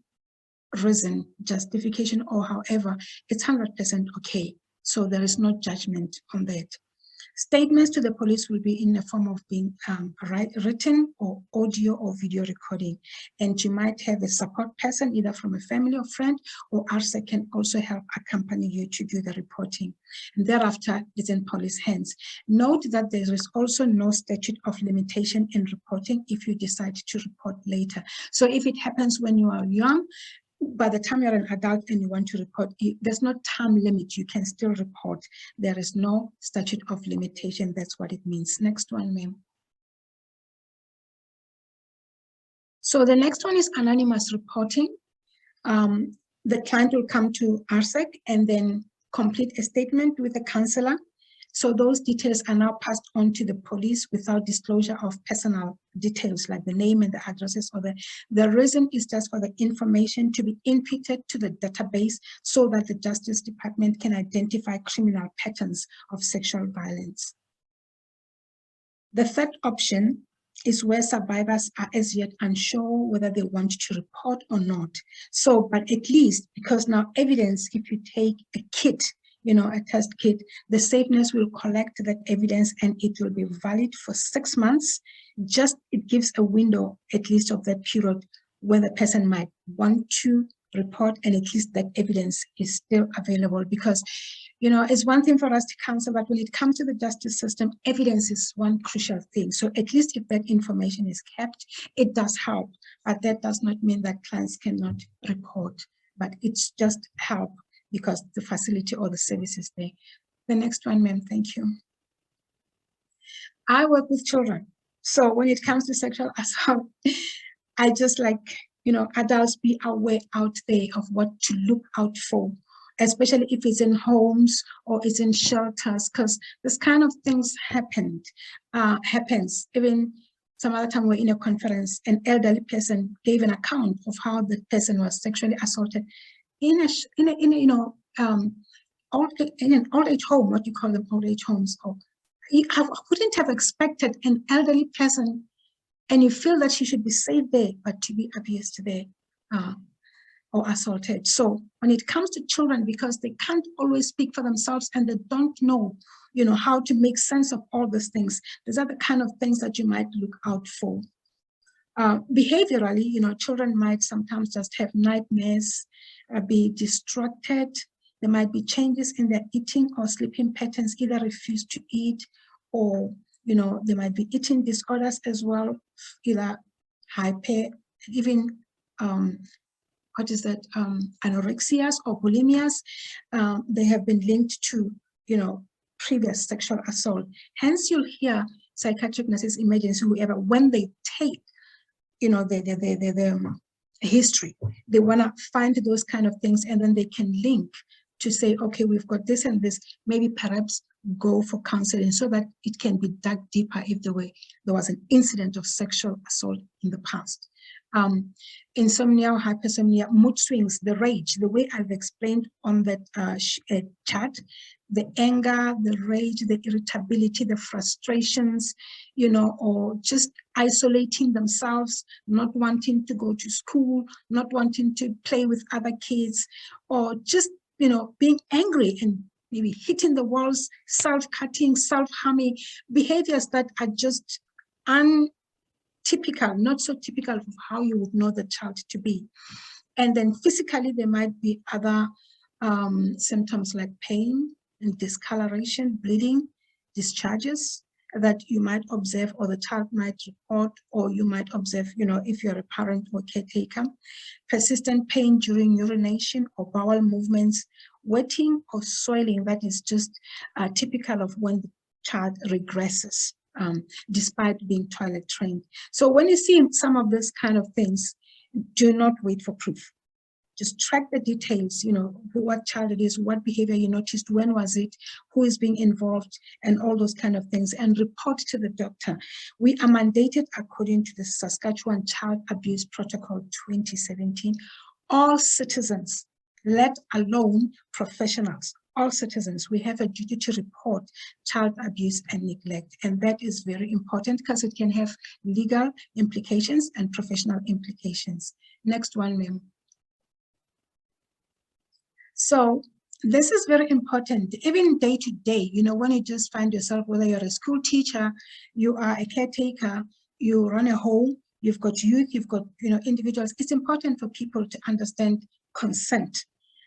reason, justification, or however, it's 100% okay. So there is no judgment on that. Statements to the police will be in the form of being written or audio or video recording. And you might have a support person, either from a family or friend, or RSEC can also help accompany you to do the reporting. And thereafter, it's in police hands. Note that there is also no statute of limitation in reporting if you decide to report later. So if it happens when you are young, by the time you're an adult and you want to report, there's no time limit. You can still report. There is no statute of limitation. That's what it means. Next one, ma'am. So the next one is anonymous reporting. The client will come to RSEC and then complete a statement with the counselor. So those details are now passed on to the police without disclosure of personal details like the name and the addresses, or the reason is just for the information to be inputted to the database so that the Justice Department can identify criminal patterns of sexual violence. The third option is where survivors are as yet unsure whether they want to report or not. So, but at least, because now evidence, if you take a kit, a test kit, the safeness will collect that evidence and it will be valid for 6 months. Just it gives a window, at least of that period, where the person might want to report, and at least that evidence is still available. Because, it's one thing for us to counsel, but when it comes to the justice system, evidence is one crucial thing. So at least if that information is kept, it does help, but that does not mean that clients cannot report. but it's just help because the facility or the service is there. The next one, ma'am, thank you. I work with children. So when it comes to sexual assault, I just like, adults be aware out there of what to look out for, especially if it's in homes or it's in shelters, because this kind of things happens. Even some other time we're in a conference, an elderly person gave an account of how the person was sexually assaulted in an old age home, what you call them, old age homes. Or I wouldn't have expected an elderly person, and you feel that she should be safe there, but to be abused there or assaulted. So when it comes to children, because they can't always speak for themselves and they don't know, how to make sense of all these things, these are the kind of things that you might look out for. Behaviorally, children might sometimes just have nightmares, be distracted. There might be changes in their eating or sleeping patterns, either refuse to eat, or there might be eating disorders as well, either hyper, even anorexias or bulimias. They have been linked to previous sexual assault. Hence, you'll hear psychiatric nurses, emergency, whoever, when they take the history, they want to find those kind of things, and then they can link to say, okay, we've got this and this, maybe perhaps go for counseling so that it can be dug deeper if there was an incident of sexual assault in the past. Insomnia, hypersomnia, mood swings, the rage, the way I've explained on that chart, the anger, the rage, the irritability, the frustrations, or just isolating themselves, not wanting to go to school, not wanting to play with other kids, or just, being angry and maybe hitting the walls, self-cutting, self-harming, behaviors that are just untypical, not so typical of how you would know the child to be. And then physically, there might be other symptoms like pain and discoloration, bleeding, discharges that you might observe, or the child might report, or you might observe, if you're a parent or caretaker. Persistent pain during urination or bowel movements, wetting or soiling, that is just typical of when the child regresses, despite being toilet trained. So when you see some of these kind of things, do not wait for proof. Just track the details, what child it is, what behavior you noticed, when was it, who is being involved, and all those kind of things, and report to the doctor. We are mandated according to the Saskatchewan Child Abuse Protocol 2017, all citizens, let alone professionals, all citizens, we have a duty to report child abuse and neglect. And that is very important because it can have legal implications and professional implications. Next one, ma'am. So this is very important, even day to day, when you just find yourself, whether you're a school teacher, you are a caretaker, you run a home, you've got youth, you've got, individuals. It's important for people to understand consent,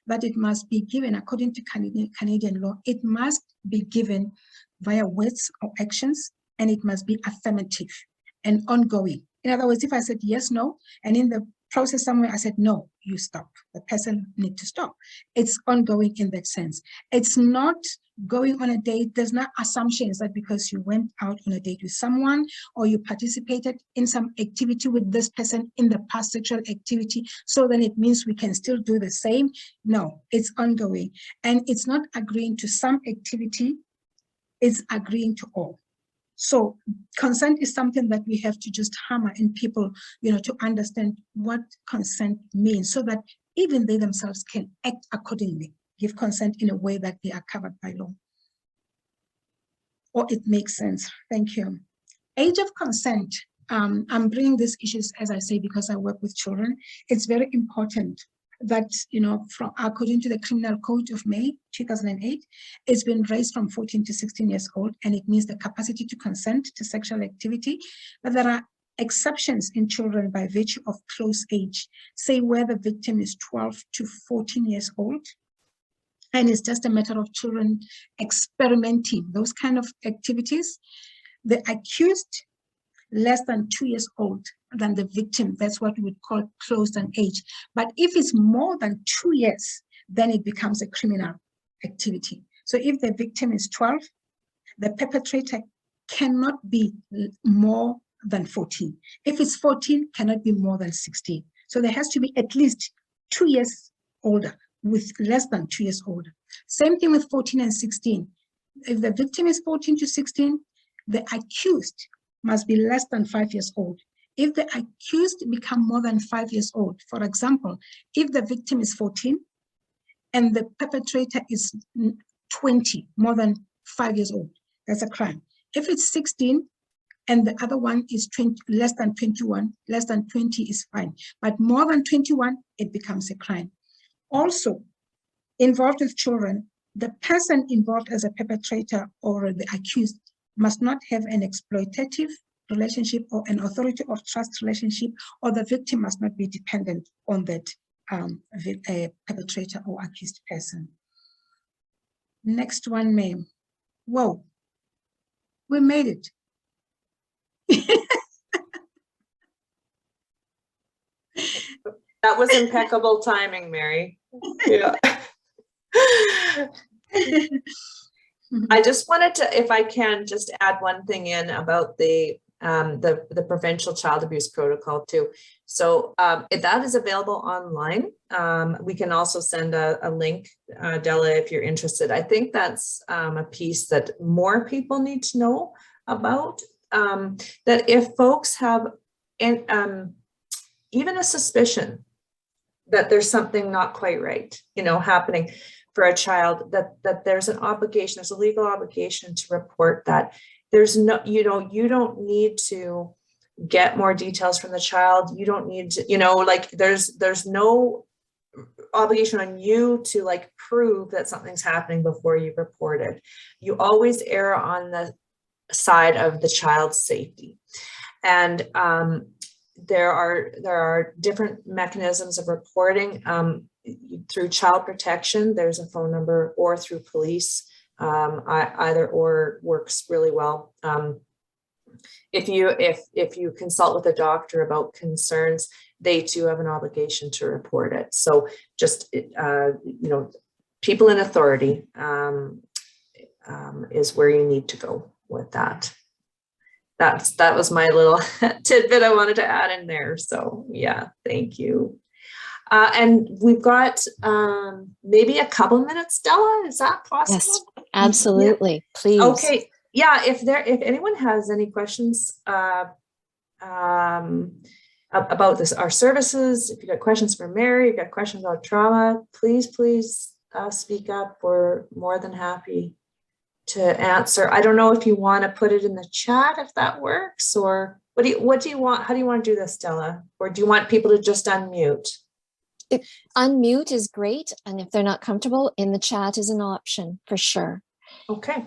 that it must be given according to Canadian law. It must be given via words or actions, and it must be affirmative and ongoing. In other words, if I said yes, no, and in the process somewhere I said, no, you stop. The person needs to stop. It's ongoing in that sense. It's not going on a date. There's not assumptions that because you went out on a date with someone or you participated in some activity with this person in the past, sexual activity, so then it means we can still do the same. No, it's ongoing. And it's not agreeing to some activity, it's agreeing to all. So consent is something that we have to just hammer in people, to understand what consent means, so that even they themselves can act accordingly, give consent in a way that they are covered by law, or it makes sense. Thank you. Age of consent. I'm bringing these issues, as I say, because I work with children. It's very important that, from according to the Criminal Code of May 2008, it's been raised from 14 to 16 years old, and it means the capacity to consent to sexual activity. But there are exceptions in children by virtue of close age, say where the victim is 12 to 14 years old, and it's just a matter of children experimenting those kind of activities. The accused less than 2 years old than the victim, that's what we would call close on age. But if it's more than 2 years, then it becomes a criminal activity. So if the victim is 12, the perpetrator cannot be more than 14. If it's 14, cannot be more than 16. So there has to be at least 2 years older, with less than 2 years older. Same thing with 14 and 16. If the victim is 14 to 16, the accused must be less than 5 years old. If the accused become more than 5 years old, for example, if the victim is 14 and the perpetrator is 20, more than 5 years old, that's a crime. If it's 16 and the other one is 20, less than 21, less than 20 is fine. But more than 21, it becomes a crime. Also, involved with children, the person involved as a perpetrator or the accused must not have an exploitative relationship or an authority or trust relationship, or the victim must not be dependent on that perpetrator or accused person. Next one, ma'am. Whoa, we made it. That was impeccable timing, Mary. Yeah. I just wanted to, if I can, just add one thing in about the provincial child abuse protocol too. So that is available online. We can also send a link, Della, if you're interested. I think that's a piece that more people need to know about, that if folks have even a suspicion that there's something not quite right, happening for a child, that there's an obligation, there's a legal obligation to report that. There's no, you don't need to get more details from the child. You don't need to, there's no obligation on you to prove that something's happening before you report it. You always err on the side of the child's safety. And there are different mechanisms of reporting, through child protection. There's a phone number, or through police. Either or works really well. If you consult with a doctor about concerns, they too have an obligation to report it. So just people in authority is where you need to go with that. That was my little tidbit I wanted to add in there. So yeah, thank you. And we've got maybe a couple minutes, Della. Is that possible? Yes, absolutely. Yeah. Please. Okay. Yeah. If anyone has any questions about this, our services, if you got questions for Mary, you got questions about trauma, please speak up. We're more than happy to answer. I don't know if you want to put it in the chat, if that works, or what do you want? How do you want to do this, Della? Or do you want people to just unmute? Unmute is great, and if they're not comfortable, in the chat is an option for sure. Okay.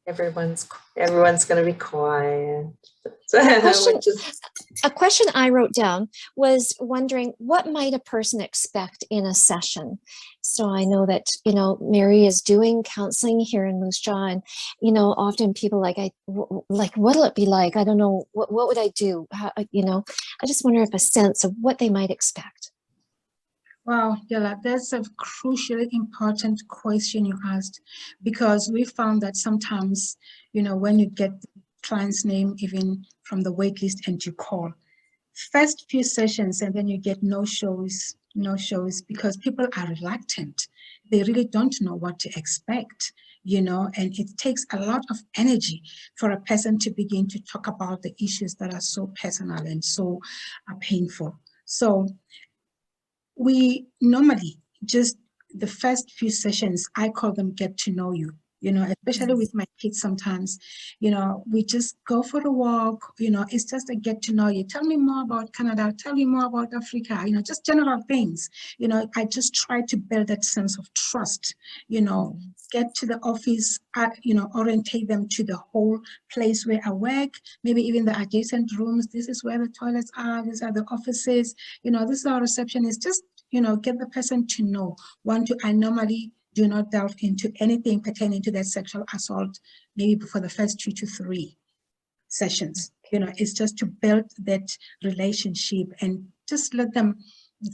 Everyone's going to be quiet. A question I wrote down was wondering, what might a person expect in a session? So I know that, Mary is doing counseling here in Moose Jaw, and, often people what'll it be like? I don't know. What would I do? How, I just wonder if a sense of what they might expect. Wow, Della, that's a crucially important question you asked, because we found that sometimes, when you get the client's name, even from the wait list, and you call, first few sessions, and then you get no shows, because people are reluctant. They really don't know what to expect, and it takes a lot of energy for a person to begin to talk about the issues that are so personal and so painful. So we normally just, the first few sessions, I call them get to know you. you know, especially with my kids sometimes, you know, we just go for a walk, you know, it's just a get to know you. Tell me more about Canada, tell me more about Africa, you know, just general things. You know, I just try to build that sense of trust, you know, get to the office, you know, orientate them to the whole place where I work, maybe even the adjacent rooms. This is where the toilets are, these are the offices, you know, this is our receptionist. Just, you know, get the person to know. I normally do not delve into anything pertaining to that sexual assault, maybe for the first 2 to 3 sessions. You know, it's just to build that relationship and just let them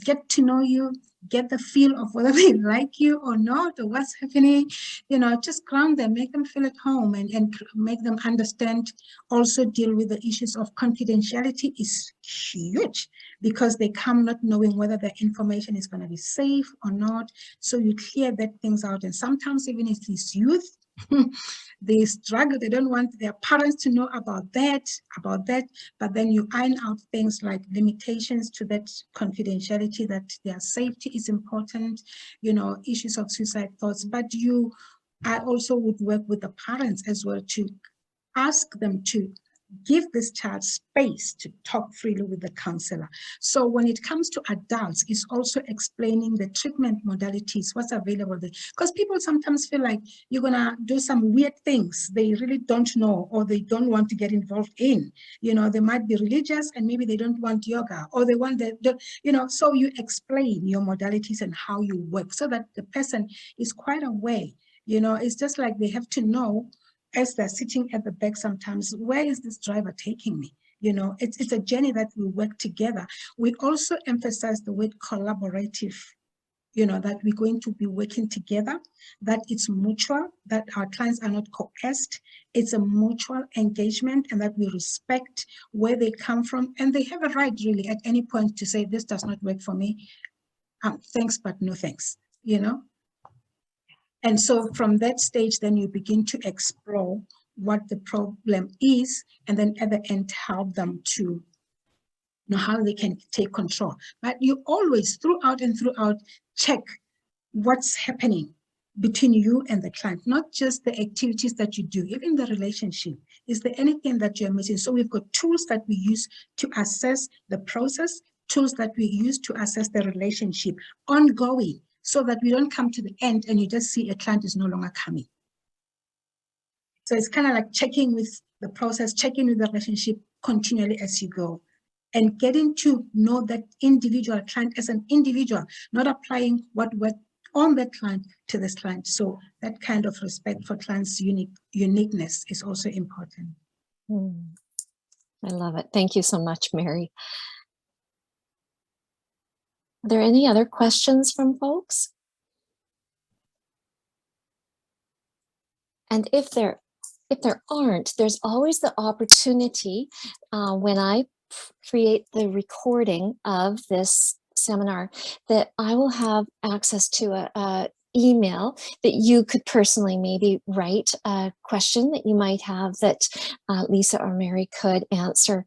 get to know you, get the feel of whether they like you or not, or what's happening. You know, just ground them, make them feel at home, and make them understand. Also deal with the issues of confidentiality is huge, because they come not knowing whether their information is going to be safe or not. So you clear that things out. And sometimes even if it's youth, they struggle, they don't want their parents to know about that, but then you iron out things like limitations to that confidentiality, that their safety is important, you know, issues of suicide thoughts. But I also would work with the parents as well to ask them to give this child space to talk freely with the counselor. So when it comes to adults, it's also explaining the treatment modalities, what's available there. Because people sometimes feel like you're gonna do some weird things they really don't know, or they don't want to get involved in. You know, they might be religious and maybe they don't want yoga, or they want you know, so you explain your modalities and how you work so that the person is quite aware. You know, it's just like they have to know, as they're sitting at the back sometimes, where is this driver taking me? You know, it's a journey that we work together. We also emphasize the word collaborative, you know, that we're going to be working together, that it's mutual, that our clients are not coerced, it's a mutual engagement, and that we respect where they come from. And they have a right really at any point to say, this does not work for me. Thanks, but no thanks, you know? And so from that stage, then you begin to explore what the problem is, and then at the end, help them to know how they can take control. But you always, throughout, check what's happening between you and the client, not just the activities that you do, even the relationship. Is there anything that you're missing? So we've got tools that we use to assess the process, tools that we use to assess the relationship ongoing, so that we don't come to the end and you just see a client is no longer coming. So it's kind of like checking with the process, checking with the relationship continually as you go, and getting to know that individual client as an individual, not applying what worked on that client to this client. So that kind of respect for client's uniqueness is also important. I love it. Thank you so much, Mary. Are there any other questions from folks? And if there aren't, there's always the opportunity when I create the recording of this seminar that I will have access to a email that you could personally maybe write a question that you might have that Lisa or Mary could answer.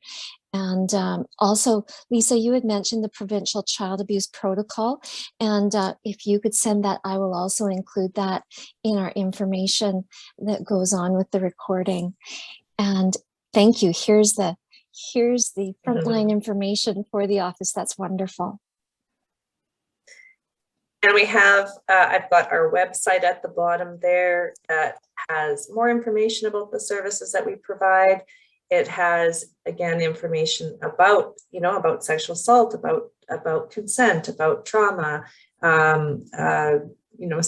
And also, Lisa, you had mentioned the provincial child abuse protocol. And if you could send that, I will also include that in our information that goes on with the recording. And thank you. Here's the frontline information for the office. That's wonderful. And we have, I've got our website at the bottom there that has more information about the services that we provide. It has, again, information about, you know, about sexual assault, about consent, about trauma, you know,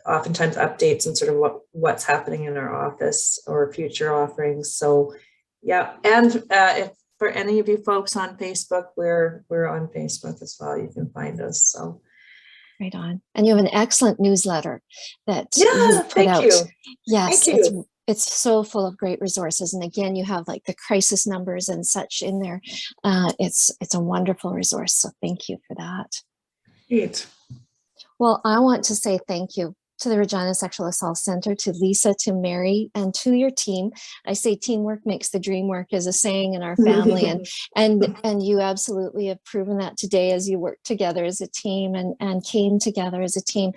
oftentimes updates and sort of what's happening in our office or future offerings. So, yeah. And if for any of you folks on Facebook, we're on Facebook as well. You can find us. So. Right on. And you have an excellent newsletter that you put out. You. Yes, it's so full of great resources. And again, you have like the crisis numbers and such in there. It's a wonderful resource. So thank you for that. Great. Well, I want to say thank you to the Regina Sexual Assault Center, to Lisa, to Mary, and to your team. I say teamwork makes the dream work is a saying in our family, and you absolutely have proven that today as you work together as a team and came together as a team.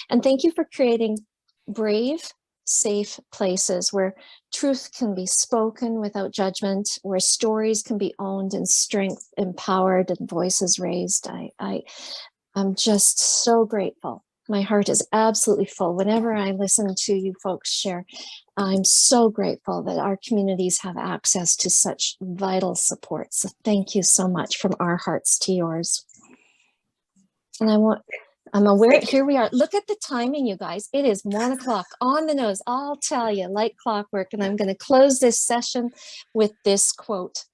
And thank you for creating brave, safe places where truth can be spoken without judgment, where stories can be owned and strength empowered and voices raised. I'm just so grateful. My heart is absolutely full. Whenever I listen to you folks share, I'm so grateful that our communities have access to such vital support. So thank you so much from our hearts to yours. And I'm aware, here we are. Look at the timing, you guys. It is 1 o'clock on the nose. I'll tell you, like clockwork. And I'm going to close this session with this quote.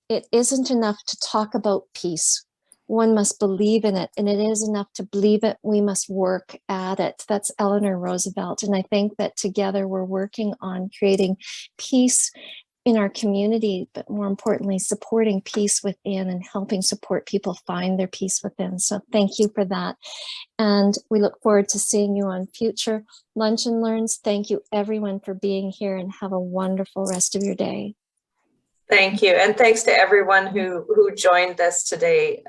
It isn't enough to talk about peace. One must believe in it, and it is enough to believe it. We must work at it. That's Eleanor Roosevelt. And I think that together we're working on creating peace in our community, but more importantly, supporting peace within and helping support people find their peace within. So thank you for that. And we look forward to seeing you on future Lunch and Learns. Thank you everyone for being here, and have a wonderful rest of your day. Thank you. And thanks to everyone who joined us today.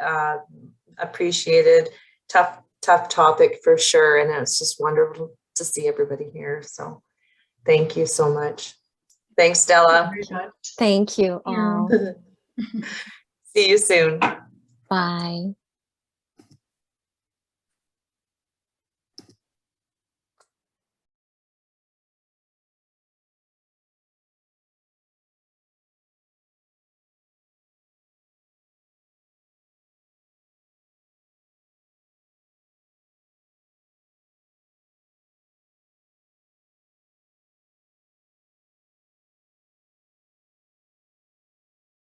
Appreciated. Tough topic for sure. And it's just wonderful to see everybody here. So thank you so much. Thanks, Stella. Thank you all. See you soon. Bye.